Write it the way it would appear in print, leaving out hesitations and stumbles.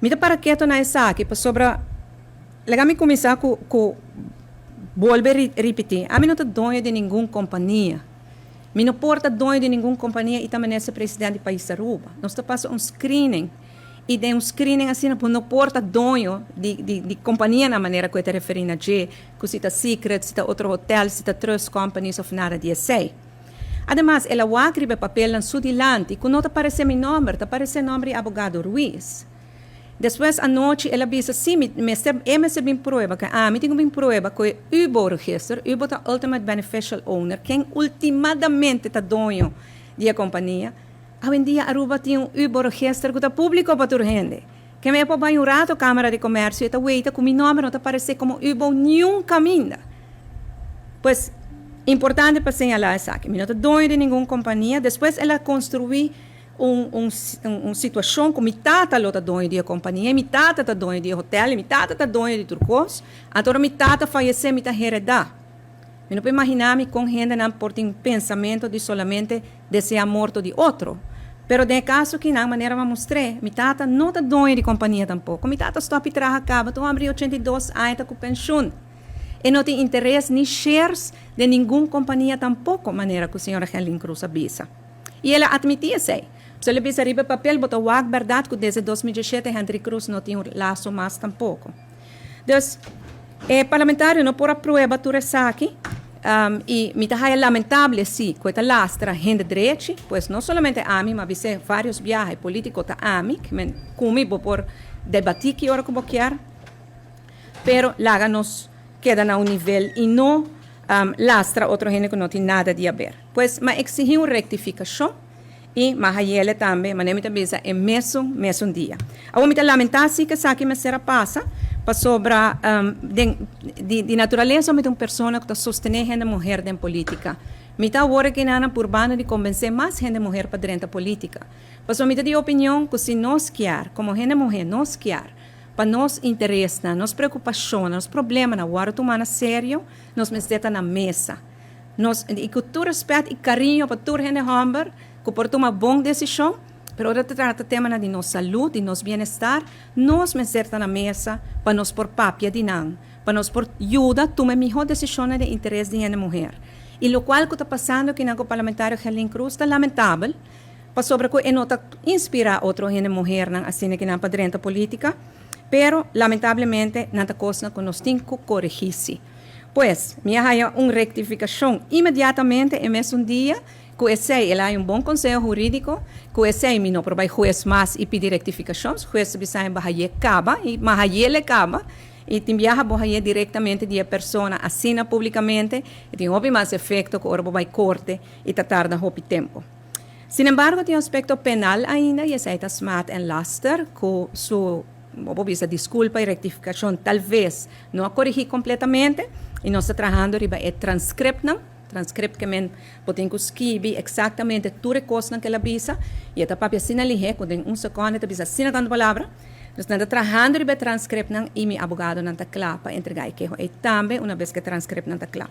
Mita para quieto na essa aqui, para sobra. Legami começar com volver a repetir. A mim não está dono de nenhuma companhia. Me não porta dono de nenhuma companhia e também é presidente do país da Aruba. Nós está passando um screening. E de um screening assim, não porta dono de companhia na maneira que eu estou referindo a que se está Secret, se está outro hotel, se está Trust Companies ou nada de assim. Además, ela vai escrever papel em sudilante e quando não aparece meu nome, aparece o nome de abogado Ruiz. Depois, à noite, ela disse assim, me recebe prova, que me tenho uma prova que o UBO-registro, o UBO é o Ultimate Beneficial Owner, quem ultimamente está dono da companhia. Hoje em dia, a Aruba tem um UBO-registro que está público para toda a gente. Que me põe um rato a Câmara de Comércio e está wait que o meu nome não aparece como UBO nenhum caminho. Pois, importante para señalar isso aqui. Não está dono de nenhuma companhia. Depois, ela construiu uma situação com metade da dono da companhia, metade da dono do hotel, metade da dono de turcos, então metade faleceu, metade heredar. Eu não posso imaginar-me com gente não por ter um pensamento de solamente desejar a morte de outro. Pero de caso que na maneira vamos mostrar, metade não está dono de companhia tampouco, metade está para trás acaba, então abre 82 anos com pensão. E não tem interesse nem shares de nenhuma companhia tampouco, maneira que a senhora Helen Cruz avisa. E ela admitia isso. Se ele bisa riba papel, botou a verdade que desde 2017 Henry Cruz não tinha um laço mais tampouco. Então, o parlamentário não pode aprovar tudo isso aqui. E me é lamentável, sim, que esta lastra gente direita, pois não somente a mim, mas vários viagens políticos a mim, que me comigo por debatir que hora como quer, pero lá nos queda a nível e não lastra outra gente que não tem nada de ver. Pois, mas exigir uma retificação. E mahayele também, mas nem também é mesmo dia. A me lamentar sim que sabe que será passa para sobre de natureza de uma pessoa que está sustentando a mulher da política. Me está agora que nana por banda de convencer mais gente mulher para dentro da política. Mas me de opinião que se nós quer, como gente mulher nós quer, para nos interessa, nos preocupação, nos problemas na hora tomar sério, nós me na mesa. Nós e com todo respeito e carinho para toda gente humber que por tomar boa decisão, pero ahora trata tema de nossa saúde, de nosso bem-estar, nós me na mesa para nos por papia de não, para nos por ajuda a tomar melhor decisão de interesse de uma mulher. E o qual que está passando aqui no parlamentário Helen Cruz está lamentável, para sobre que não está inspirar outra mulher assim que na padrenta política, pero lamentavelmente não está coisa que nós temos que corrigir. Pois, me há uma rectificação imediatamente em mesmo dia, que esse ele há bom conselho jurídico, que esse me não provai juiz mais e pedir rectificações, juiz bisa bahaye caba e mahaye le caba e timbiaha bahaye diretamente de a pessoa assina publicamente e tem houve mais efeito que ora vai corte e tratar da houve tempo. Sin embargo, tem um aspecto penal ainda e esse é smart and laster, que su desculpa e rectificação talvez não corrigir completamente e nós estamos trabalhando riba é transcript que men podem escrever exatamente tudo coisa que ela bisa e esta papel assina ali quando segundo esta bisa assina tanto palavra nós estamos trabalhando riba transcript e meu advogado não está claro para entregar que é também uma vez que transcript não está claro.